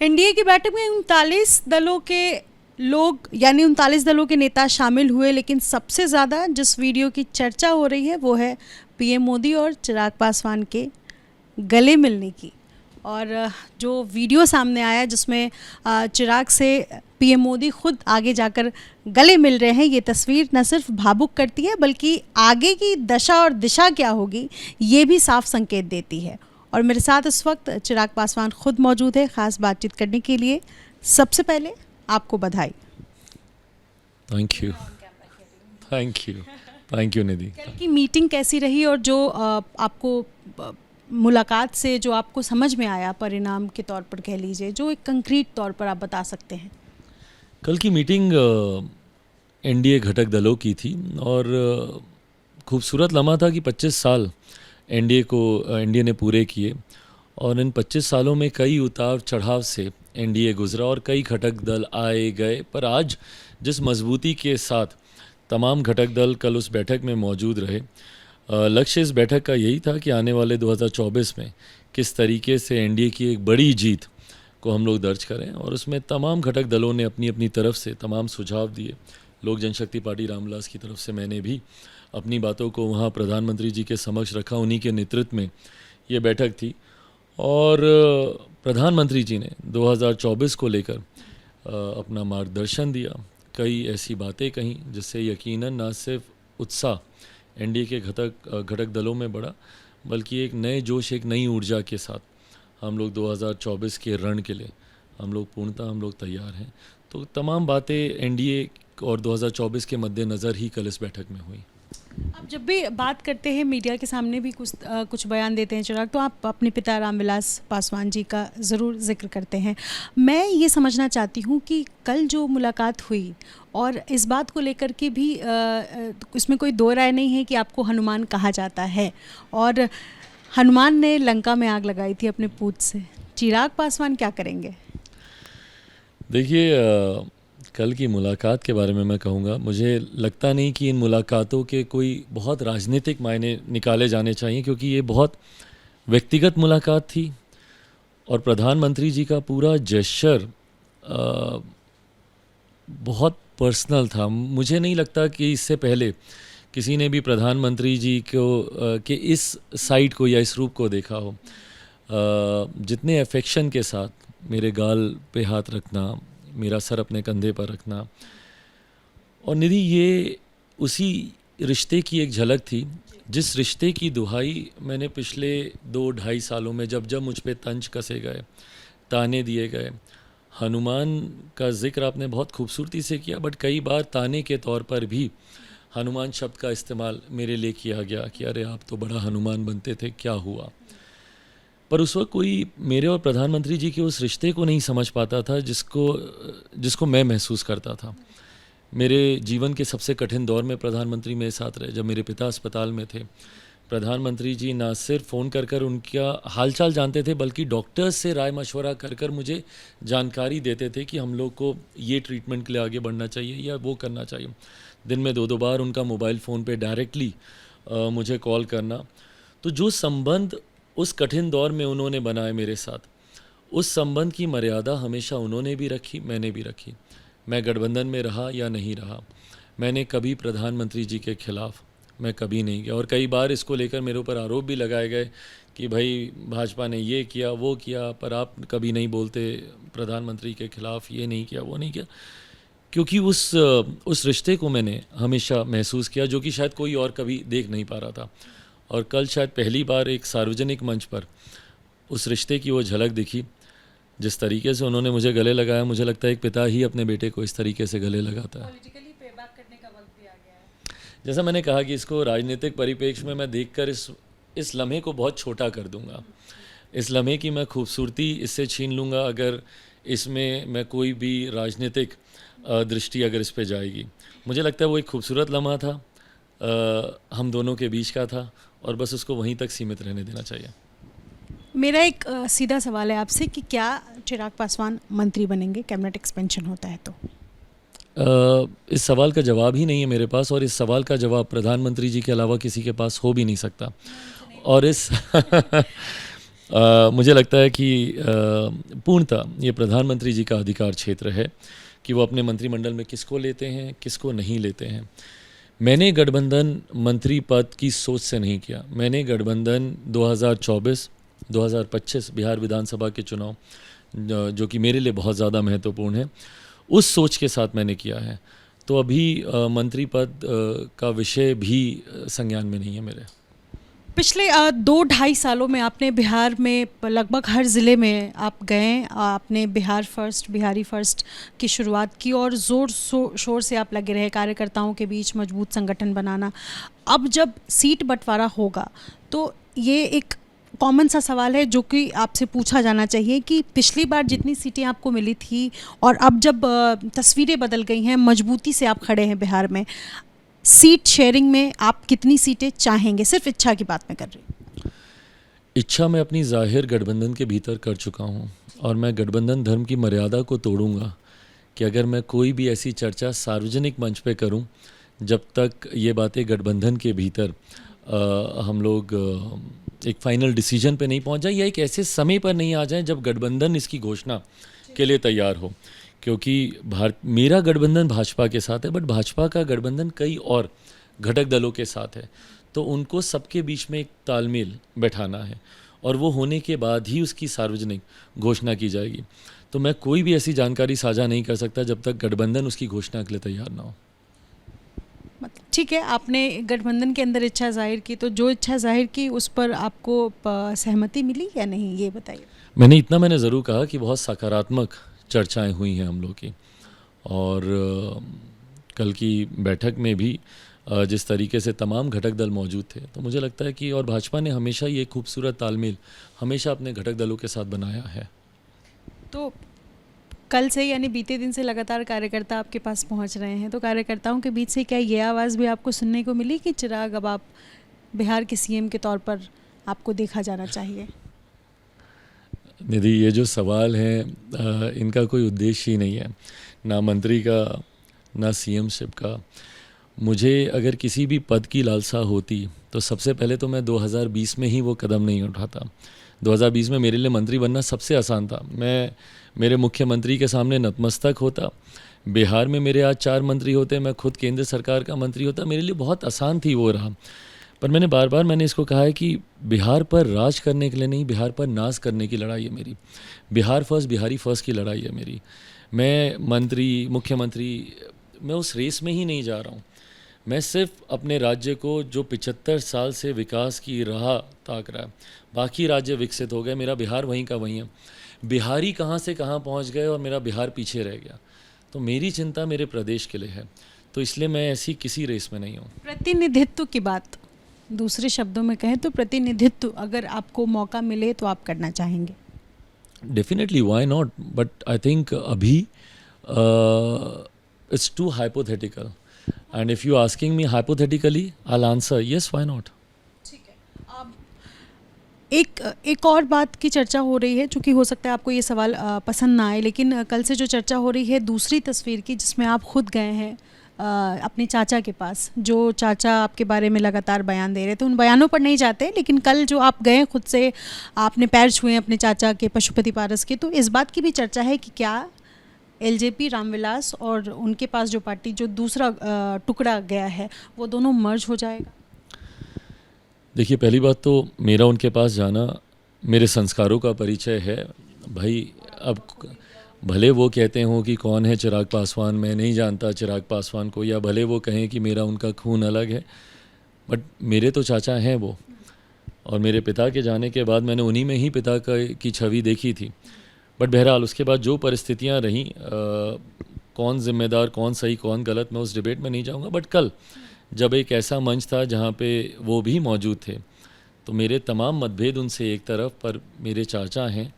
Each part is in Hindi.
एनडीए की बैठक में 39 दलों के लोग यानी 39 दलों के नेता शामिल हुए, लेकिन सबसे ज़्यादा जिस वीडियो की चर्चा हो रही है वो है पीएम मोदी और चिराग पासवान के गले मिलने की। और जो वीडियो सामने आया जिसमें चिराग से पीएम मोदी खुद आगे जाकर गले मिल रहे हैं, ये तस्वीर न सिर्फ भावुक करती है बल्कि आगे की दशा और दिशा क्या होगी ये भी साफ संकेत देती है। और मेरे साथ इस वक्त चिराग पासवान खुद मौजूद है ख़ास बातचीत करने के लिए। सबसे पहले आपको बधाई। थैंक यू निधि। कल की मीटिंग कैसी रही और जो आपको मुलाकात से जो आपको समझ में आया परिणाम के तौर पर कह लीजिए, जो एक कंक्रीट तौर पर आप बता सकते हैं? कल की मीटिंग एनडीए घटक दलों की थी और खूबसूरत लम्हा था कि 25 साल एनडीए ने पूरे किए और इन 25 सालों में कई उतार चढ़ाव से एनडीए गुजरा और कई घटक दल आए गए, पर आज जिस मजबूती के साथ तमाम घटक दल कल उस बैठक में मौजूद रहे, लक्ष्य इस बैठक का यही था कि आने वाले 2024 में किस तरीके से एनडीए की एक बड़ी जीत को हम लोग दर्ज करें। और उसमें तमाम घटक दलों ने अपनी अपनी तरफ से तमाम सुझाव दिए। लोक जनशक्ति पार्टी रामविलास की तरफ से मैंने भी अपनी बातों को वहाँ प्रधानमंत्री जी के समक्ष रखा। उन्हीं के नेतृत्व में ये बैठक थी और प्रधानमंत्री जी ने 2024 को लेकर अपना मार्गदर्शन दिया। कई ऐसी बातें कहीं जिससे यकीनन न सिर्फ उत्साह एनडीए के घटक दलों में बढ़ा, बल्कि एक नए जोश, एक नई ऊर्जा के साथ हम लोग 2024 के रण के लिए हम लोग तैयार हैं। तो तमाम बातें एनडीए और 2024 के मद्देनज़र ही कल इस बैठक में हुई। आप जब भी बात करते हैं, मीडिया के सामने भी कुछ बयान देते हैं चिराग, तो आप अपने पिता रामविलास पासवान जी का ज़रूर जिक्र करते हैं। मैं ये समझना चाहती हूँ कि कल जो मुलाकात हुई और इस बात को लेकर के भी इसमें कोई दो राय नहीं है कि आपको हनुमान कहा जाता है और हनुमान ने लंका में आग लगाई थी अपने पूत से। चिराग पासवान क्या करेंगे? देखिए, कल की मुलाकात के बारे में मैं कहूँगा, मुझे लगता नहीं कि इन मुलाकातों के कोई बहुत राजनीतिक मायने निकाले जाने चाहिए, क्योंकि ये बहुत व्यक्तिगत मुलाकात थी और प्रधानमंत्री जी का पूरा जेस्चर बहुत पर्सनल था। मुझे नहीं लगता कि इससे पहले किसी ने भी प्रधानमंत्री जी को के इस साइड को या इस रूप को देखा हो। जितने अफेक्शन के साथ मेरे गाल पे हाथ रखना, मेरा सर अपने कंधे पर रखना, और निधि ये उसी रिश्ते की एक झलक थी जिस रिश्ते की दुहाई मैंने पिछले 2-2.5 सालों में जब जब मुझ पे तंज कसे गए, ताने दिए गए। हनुमान का जिक्र आपने बहुत खूबसूरती से किया, बट कई बार ताने के तौर पर भी हनुमान शब्द का इस्तेमाल मेरे लिए किया गया कि अरे आप तो बड़ा हनुमान बनते थे, क्या हुआ। पर उस वक्त कोई मेरे और प्रधानमंत्री जी के उस रिश्ते को नहीं समझ पाता था जिसको मैं महसूस करता था। मेरे जीवन के सबसे कठिन दौर में प्रधानमंत्री मेरे साथ रहे। जब मेरे पिता अस्पताल में थे, प्रधानमंत्री जी ना सिर्फ फ़ोन कर उनका हालचाल जानते थे, बल्कि डॉक्टर्स से राय मशवरा कर मुझे जानकारी देते थे कि हम लोग को ये ट्रीटमेंट के लिए आगे बढ़ना चाहिए या वो करना चाहिए। दिन में 2-2 बार उनका मोबाइल फ़ोन पे डायरेक्टली मुझे कॉल करना। तो जो संबंध उस कठिन दौर में उन्होंने बनाए मेरे साथ, उस संबंध की मर्यादा हमेशा उन्होंने भी रखी, मैंने भी रखी। मैं गठबंधन में रहा या नहीं रहा, मैंने कभी प्रधानमंत्री जी के खिलाफ मैं कभी नहीं गया। और कई बार इसको लेकर मेरे ऊपर आरोप भी लगाए गए कि भाई भाजपा ने ये किया वो किया, पर आप कभी नहीं बोलते प्रधानमंत्री के खिलाफ, ये नहीं किया वो नहीं किया। क्योंकि उस रिश्ते को मैंने हमेशा महसूस किया जो कि शायद कोई और कभी देख नहीं पा रहा था। और कल शायद पहली बार एक सार्वजनिक मंच पर उस रिश्ते की वो झलक दिखी। जिस तरीके से उन्होंने मुझे गले लगाया, मुझे लगता है एक पिता ही अपने बेटे को इस तरीके से गले लगाता है। पॉलिटिकली पेबैक करने का वक्त भी आ गया है। जैसा मैंने कहा कि इसको राजनीतिक परिप्रेक्ष्य में मैं देखकर इस लम्हे को बहुत छोटा कर दूंगा। इस लम्हे की मैं खूबसूरती इससे छीन लूँगा अगर इसमें मैं कोई भी राजनीतिक दृष्टि अगर इस पे जाएगी। मुझे लगता है वो एक खूबसूरत लम्हा था, हम दोनों के बीच का था, और बस उसको वहीं तक सीमित रहने देना चाहिए। मेरा एक सीधा सवाल है आपसे कि क्या चिराग पासवान मंत्री बनेंगे कैबिनेट एक्सपेंशन होता है तो? इस सवाल का जवाब ही नहीं है मेरे पास, और इस सवाल का जवाब प्रधानमंत्री जी के अलावा किसी के पास हो भी नहीं सकता। और मुझे लगता है कि पूर्णतः ये प्रधानमंत्री जी का अधिकार क्षेत्र है कि वो अपने मंत्रिमंडल में किसको लेते हैं, किसको नहीं लेते हैं। मैंने गठबंधन मंत्री पद की सोच से नहीं किया। मैंने गठबंधन 2024, 2025 बिहार विधानसभा के चुनाव जो कि मेरे लिए बहुत ज़्यादा महत्वपूर्ण है, उस सोच के साथ मैंने किया है। तो अभी मंत्री पद का विषय भी संज्ञान में नहीं है मेरे। पिछले 2-2.5 सालों में आपने बिहार में लगभग हर ज़िले में आप गए, आपने बिहार फर्स्ट, बिहारी फर्स्ट की शुरुआत की और ज़ोर शोर से आप लगे रहे कार्यकर्ताओं के बीच मजबूत संगठन बनाना। अब जब सीट बंटवारा होगा तो ये एक कॉमन सा सवाल है जो कि आपसे पूछा जाना चाहिए कि पिछली बार जितनी सीटें आपको मिली थी और अब जब तस्वीरें बदल गई हैं, मजबूती से आप खड़े हैं बिहार में, सीट शेयरिंग में आप कितनी सीटें चाहेंगे? सिर्फ इच्छा की बात मैं कर रही हूँ। इच्छा मैं अपनी जाहिर गठबंधन के भीतर कर चुका हूँ और मैं गठबंधन धर्म की मर्यादा को तोड़ूंगा कि अगर मैं कोई भी ऐसी चर्चा सार्वजनिक मंच पे करूँ जब तक ये बातें गठबंधन के भीतर हम लोग एक फाइनल डिसीजन पे नहीं पहुँच जाए या एक ऐसे समय पर नहीं आ जाए जब गठबंधन इसकी घोषणा के लिए तैयार हो। क्योंकि मेरा गठबंधन भाजपा के साथ है, बट भाजपा का गठबंधन कई और घटक दलों के साथ है, तो उनको सबके बीच में एक तालमेल बैठाना है और वो होने के बाद ही उसकी सार्वजनिक घोषणा की जाएगी। तो मैं कोई भी ऐसी जानकारी साझा नहीं कर सकता जब तक गठबंधन उसकी घोषणा के लिए तैयार ना हो। ठीक है, आपने गठबंधन के अंदर इच्छा जाहिर की, तो जो इच्छा जाहिर की उस पर आपको सहमति मिली या नहीं, ये बताइए। मैंने ज़रूर कहा कि बहुत सकारात्मक चर्चाएं हुई हैं हम लोग की और कल की बैठक में भी जिस तरीके से तमाम घटक दल मौजूद थे, तो मुझे लगता है कि और भाजपा ने हमेशा ये खूबसूरत तालमेल हमेशा अपने घटक दलों के साथ बनाया है। तो कल से यानी बीते दिन से लगातार कार्यकर्ता आपके पास पहुंच रहे हैं, तो कार्यकर्ताओं के बीच से क्या ये आवाज़ भी आपको सुनने को मिली कि चिराग अब आप बिहार के सीएम के तौर पर आपको देखा जाना चाहिए? निधि, ये जो सवाल हैं इनका कोई उद्देश्य ही नहीं है, ना मंत्री का ना सीएमशिप का। मुझे अगर किसी भी पद की लालसा होती तो सबसे पहले तो मैं 2020 में ही वो कदम नहीं उठाता। 2020 में मेरे लिए मंत्री बनना सबसे आसान था। मैं मेरे मुख्यमंत्री के सामने नतमस्तक होता। बिहार में मेरे आज 4 मंत्री होते, मैं खुद केंद्र सरकार का मंत्री होता। मेरे लिए बहुत आसान थी वो रहा। पर मैंने बार बार इसको कहा है कि बिहार पर राज करने के लिए नहीं, बिहार पर नाज करने की लड़ाई है मेरी। बिहार फर्स्ट, बिहारी फर्स्ट की लड़ाई है मेरी। मैं मंत्री, मुख्यमंत्री, मैं उस रेस में ही नहीं जा रहा हूँ। मैं सिर्फ अपने राज्य को जो 75 साल से विकास की राह ताक रहा है, बाकी राज्य विकसित हो गए, मेरा बिहार वहीं का वहीं है। बिहारी कहाँ से कहाँ पहुँच गए और मेरा बिहार पीछे रह गया। तो मेरी चिंता मेरे प्रदेश के लिए है, तो इसलिए मैं ऐसी किसी रेस में नहीं हूँ। प्रतिनिधित्व की बात, दूसरे शब्दों में कहें तो प्रतिनिधित्व अगर आपको मौका मिले तो आप करना चाहेंगे? Definitely, why not, but I think अभी it's too hypothetical and if you asking me hypothetically I will answer yes, why not. ठीक है। अब एक और बात की चर्चा हो रही है, चूँकि हो सकता है आपको ये सवाल पसंद ना आए, लेकिन कल से जो चर्चा हो रही है दूसरी तस्वीर की, जिसमें आप खुद गए हैं अपने चाचा के पास, जो चाचा आपके बारे में लगातार बयान दे रहे थे। उन बयानों पर नहीं जाते, लेकिन कल जो आप गए खुद से, आपने पैर छुए अपने चाचा के, पशुपति पारस के, तो इस बात की भी चर्चा है कि क्या एलजेपी रामविलास और उनके पास जो पार्टी जो दूसरा टुकड़ा गया है वो दोनों मर्ज हो जाएगा? देखिए, पहली बात तो मेरा उनके पास जाना मेरे संस्कारों का परिचय है भाई। अब भले वो कहते हों कि कौन है चिराग पासवान, मैं नहीं जानता चिराग पासवान को, या भले वो कहें कि मेरा उनका खून अलग है, बट मेरे तो चाचा हैं वो। और मेरे पिता के जाने के बाद मैंने उन्हीं में ही पिता की छवि देखी थी। बट बहरहाल उसके बाद जो परिस्थितियां रहीं, कौन जिम्मेदार, कौन सही, कौन गलत, मैं उस डिबेट में नहीं जाऊंगा। बट कल जब एक ऐसा मंच था जहाँ पे वो भी मौजूद थे, तो मेरे तमाम मतभेद उनसे एक तरफ, पर मेरे चाचा हैं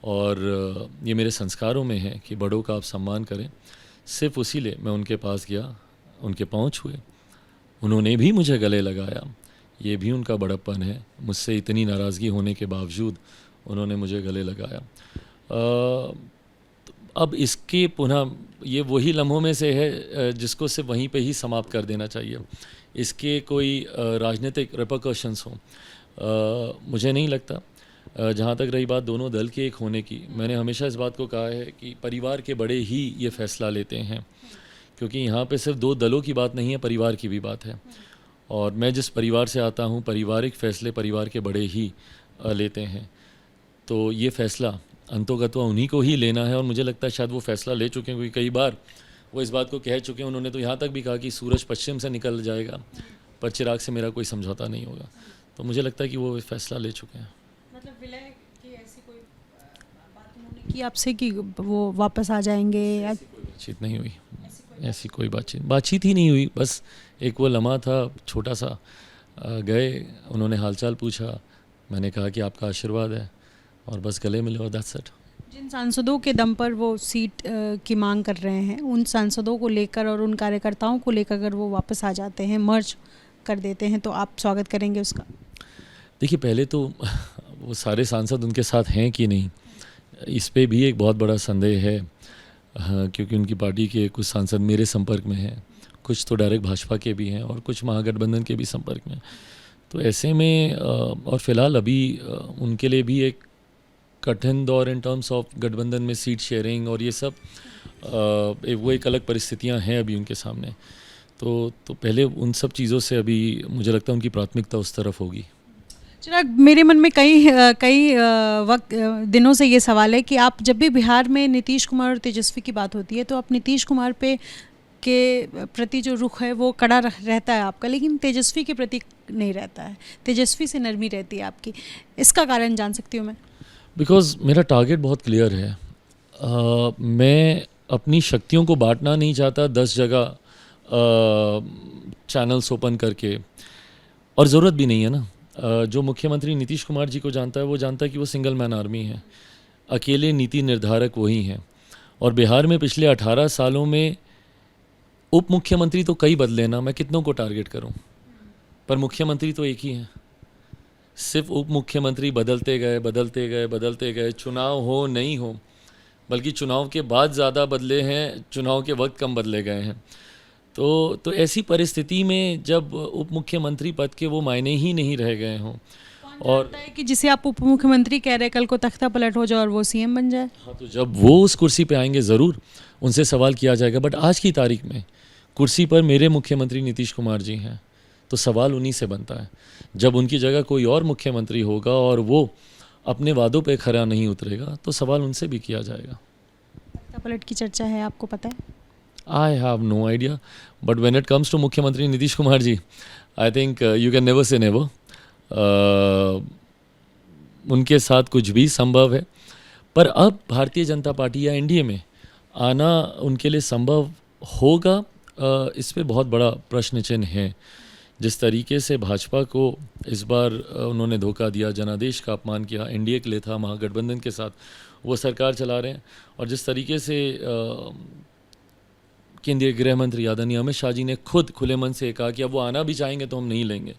और ये मेरे संस्कारों में है कि बड़ों का आप सम्मान करें। सिर्फ उसी लिए मैं उनके पास गया, उनके पाँव छुए, उन्होंने भी मुझे गले लगाया। ये भी उनका बड़प्पन है, मुझसे इतनी नाराज़गी होने के बावजूद उन्होंने मुझे गले लगाया। अब इसके पुनः ये वही लम्हों में से है जिसको सिर्फ वहीं पे ही समाप्त कर देना चाहिए। इसके कोई राजनीतिक रिपरकशंस हों मुझे नहीं लगता। जहाँ तक रही बात दोनों दल के एक होने की, मैंने हमेशा इस बात को कहा है कि परिवार के बड़े ही ये फैसला लेते हैं, क्योंकि यहाँ पे सिर्फ दो दलों की बात नहीं है, परिवार की भी बात है। और मैं जिस परिवार से आता हूँ, पारिवारिक फैसले परिवार के बड़े ही लेते हैं। तो ये फ़ैसला अंतोगत्वा उन्हीं को ही लेना है, और मुझे लगता है शायद वो फ़ैसला ले चुके हैं, क्योंकि कई बार वो इस बात को कह चुके हैं। उन्होंने तो यहाँ तक भी कहा कि सूरज पश्चिम से निकल जाएगा पर चिराग से मेरा कोई समझौता नहीं होगा। तो मुझे लगता है कि वो फ़ैसला ले चुके हैं। मतलब विलय की ऐसी कोई बात उन्होंने की आपसे कि वो वापस आ जाएंगे या बातचीत नहीं हुई, ऐसी कोई बातचीत ही नहीं हुई। बस एक वो लम्हा था छोटा सा, गए, उन्होंने हालचाल पूछा, मैंने कहा कि आपका आशीर्वाद है, और बस गले मिले, और दैट्स इट। जिन सांसदों के दम पर वो सीट की मांग कर रहे हैं, उन सांसदों को लेकर और उन कार्यकर्ताओं को लेकर अगर वो वापस आ जाते हैं, मर्ज कर देते हैं, तो आप स्वागत करेंगे उसका? देखिए, पहले तो वो सारे सांसद उनके साथ हैं कि नहीं, इस पे भी एक बहुत बड़ा संदेह है। क्योंकि उनकी पार्टी के कुछ सांसद मेरे संपर्क में हैं, कुछ तो डायरेक्ट भाजपा के भी हैं, और कुछ महागठबंधन के भी संपर्क में। तो ऐसे में और फिलहाल अभी उनके लिए भी एक कठिन दौर इन टर्म्स ऑफ गठबंधन में सीट शेयरिंग और ये सब, वो एक अलग परिस्थितियां हैं अभी उनके सामने। तो पहले उन सब चीज़ों से अभी मुझे लगता है उनकी प्राथमिकता उस तरफ होगी। चिराग, मेरे मन में कई दिनों से ये सवाल है कि आप जब भी बिहार में नीतीश कुमार और तेजस्वी की बात होती है, तो आप नीतीश कुमार के प्रति जो रुख है वो कड़ा रहता है आपका, लेकिन तेजस्वी के प्रति नहीं रहता है। तेजस्वी से नरमी रहती है आपकी। इसका कारण जान सकती हूँ मैं? बिकॉज मेरा टारगेट बहुत क्लियर है। मैं अपनी शक्तियों को बांटना नहीं चाहता 10 जगह चैनल्स ओपन करके, और ज़रूरत भी नहीं है ना। जो मुख्यमंत्री नीतीश कुमार जी को जानता है, वो जानता है कि वो सिंगल मैन आर्मी है, अकेले नीति निर्धारक वही हैं। और बिहार में पिछले 18 सालों में उप मुख्यमंत्री तो कई बदले ना, मैं कितनों को टारगेट करूं, पर मुख्यमंत्री तो एक ही है। सिर्फ उप मुख्यमंत्री बदलते गए, चुनाव हो नहीं हो, बल्कि चुनाव के बाद ज़्यादा बदले हैं, चुनाव के वक्त कम बदले गए हैं। तो ऐसी परिस्थिति में जब उप मुख्यमंत्री पद के वो मायने ही नहीं रह गए हों, और है कि जिसे आप उप मुख्यमंत्री कह रहे हैं, कल को तख्ता पलट हो जाए और वो सीएम बन जाए। हाँ, तो जब वो उस कुर्सी पे आएंगे ज़रूर उनसे सवाल किया जाएगा। बट आज की तारीख में कुर्सी पर मेरे मुख्यमंत्री नीतीश कुमार जी हैं, तो सवाल उन्हीं से बनता है। जब उनकी जगह कोई और मुख्यमंत्री होगा और वो अपने वादों पे खरा नहीं उतरेगा, तो सवाल उनसे भी किया जाएगा। तख्ता पलट की चर्चा है, आपको पता है? I have no idea, but when it comes to मुख्यमंत्री Nitish Kumar ji, I think you can never say never. उनके साथ कुछ भी संभव है, पर अब भारतीय जनता पार्टी या एनडीए में आना उनके लिए संभव होगा, इस पे बहुत बड़ा प्रश्न चिन्ह है। जिस तरीके से भाजपा को इस बार उन्होंने धोखा दिया, जनादेश का अपमान किया, एनडीए के लिए था, महागठबंधन के साथ वो सरकार चला रहे हैं, और जिस तरीके से केंद्रीय गृह मंत्री आदरणीय अमित शाह जी ने खुद खुले मन से कहा कि अब वो आना भी चाहेंगे तो हम नहीं लेंगे,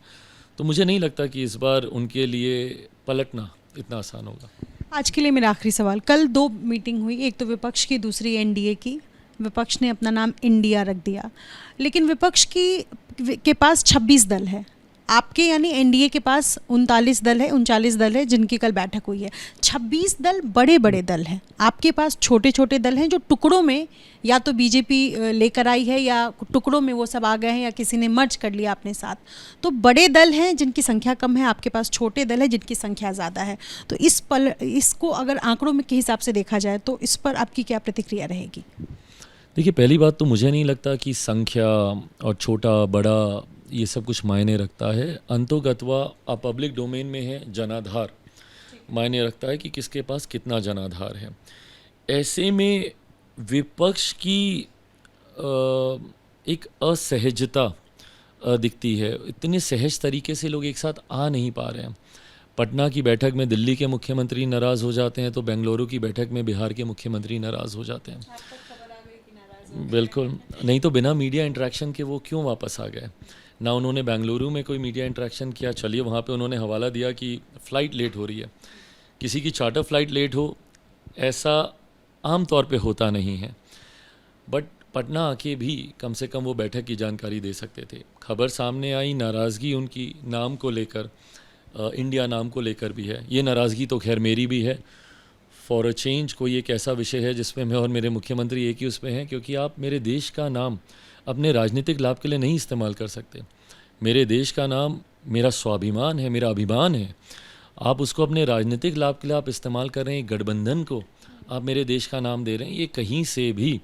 तो मुझे नहीं लगता कि इस बार उनके लिए पलटना इतना आसान होगा। आज के लिए मेरा आखिरी सवाल, कल 2 मीटिंग हुई, एक तो विपक्ष की, दूसरी एनडीए की। विपक्ष ने अपना नाम इंडिया रख दिया, लेकिन विपक्ष के पास 26 दल है, आपके यानी एनडीए के पास 39 दल है जिनकी कल बैठक हुई है। 26 दल बड़े बड़े दल हैं, आपके पास छोटे छोटे दल हैं जो टुकड़ों में या तो बीजेपी लेकर आई है या टुकड़ों में वो सब आ गए हैं या किसी ने मर्ज कर लिया अपने साथ। तो बड़े दल हैं जिनकी संख्या कम है, आपके पास छोटे दल हैं जिनकी संख्या ज़्यादा है। तो इसको अगर आंकड़ों में के हिसाब से देखा जाए तो इस पर आपकी क्या प्रतिक्रिया रहेगी? देखिए, पहली बात तो मुझे नहीं लगता कि संख्या और छोटा बड़ा ये सब कुछ मायने रखता है। अंतोगत्वा पब्लिक डोमेन में है, जनाधार मायने रखता है कि किसके पास कितना जनाधार है। ऐसे में विपक्ष की एक असहजता दिखती है, इतने सहज तरीके से लोग एक साथ आ नहीं पा रहे हैं। पटना की बैठक में दिल्ली के मुख्यमंत्री नाराज़ हो जाते हैं, तो बेंगलुरु की बैठक में बिहार के मुख्यमंत्री नाराज़ हो जाते हैं। बिल्कुल नहीं, तो बिना मीडिया इंटरेक्शन के वो क्यों वापस आ गए? ना उन्होंने बेंगलुरु में कोई मीडिया इंटरेक्शन किया, चलिए वहाँ पे उन्होंने हवाला दिया कि फ़्लाइट लेट हो रही है। किसी की चार्टर फ़्लाइट लेट हो, ऐसा आम तौर पे होता नहीं है, बट पटना आके भी कम से कम वो बैठक की जानकारी दे सकते थे। खबर सामने आई, नाराज़गी उनकी नाम को लेकर, इंडिया नाम को लेकर भी है। ये नाराज़गी तो खैर मेरी भी है। फॉर अ चेंज कोई एक ऐसा विषय है जिसमें मैं और मेरे मुख्यमंत्री एक ही उसमें हैं, क्योंकि आप मेरे देश का नाम अपने राजनीतिक लाभ के लिए नहीं इस्तेमाल कर सकते। मेरे देश का नाम मेरा स्वाभिमान है, मेरा अभिमान है। आप उसको अपने राजनीतिक लाभ के लिए आप इस्तेमाल कर रहे हैं, गठबंधन को आप मेरे देश का नाम दे रहे हैं, ये कहीं से भी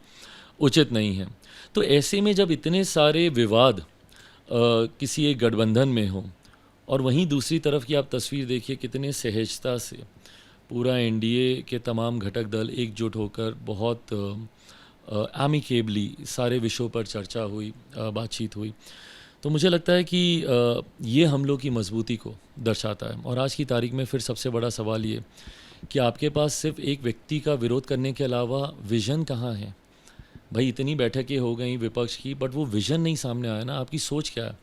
उचित नहीं है। तो ऐसे में जब इतने सारे विवाद किसी एक गठबंधन में हो, और वहीं दूसरी तरफ की आप तस्वीर देखिए कितने सहजता से पूरा एनडीए के तमाम घटक दल एकजुट होकर बहुत एमिकेबली सारे विषयों पर चर्चा हुई, बातचीत हुई, तो मुझे लगता है कि ये हम लोग की मजबूती को दर्शाता है। और आज की तारीख में फिर सबसे बड़ा सवाल ये कि आपके पास सिर्फ एक व्यक्ति का विरोध करने के अलावा विज़न कहाँ है। भाई इतनी बैठकें हो गई विपक्ष की, बट वो विज़न नहीं सामने आया ना। आपकी सोच क्या है?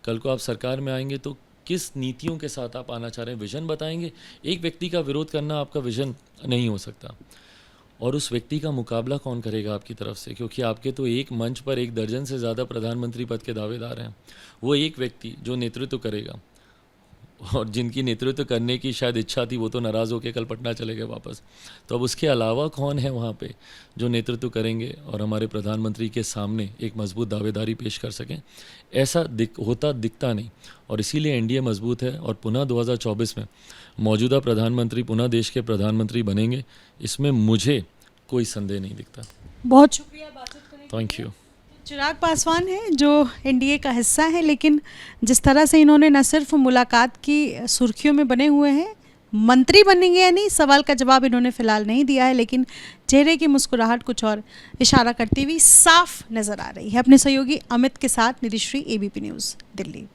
कल को आप सरकार में आएंगे तो किस नीतियों के साथ आप आना चाह रहे हैं, विज़न बताएंगे। एक व्यक्ति का विरोध करना आपका विज़न नहीं हो सकता। और उस व्यक्ति का मुकाबला कौन करेगा आपकी तरफ से, क्योंकि आपके तो एक मंच पर 1 दर्जन से ज़्यादा प्रधानमंत्री पद के दावेदार हैं। वो एक व्यक्ति जो नेतृत्व करेगा, और जिनकी नेतृत्व करने की शायद इच्छा थी, वो तो नाराज़ होकर कल पटना चले गए वापस। तो अब उसके अलावा कौन है वहाँ पे जो नेतृत्व करेंगे और हमारे प्रधानमंत्री के सामने एक मजबूत दावेदारी पेश कर सकें? ऐसा दिखता नहीं। और इसीलिए एनडीए मजबूत है, और पुनः 2024 में मौजूदा प्रधानमंत्री पुनः देश के प्रधानमंत्री बनेंगे, इसमें मुझे कोई संदेह नहीं दिखता। बहुत शुक्रिया बातचीत करने के लिए। Thank you. चिराग पासवान है जो एनडीए का हिस्सा है, लेकिन जिस तरह से इन्होंने न सिर्फ मुलाकात की सुर्खियों में बने हुए हैं, मंत्री बनेंगे या नहीं सवाल का जवाब इन्होंने फिलहाल नहीं दिया है, लेकिन चेहरे की मुस्कुराहट कुछ और इशारा करती हुई साफ नजर आ रही है। अपने सहयोगी अमित के साथ निधिश्री, एबीपी न्यूज़, दिल्ली।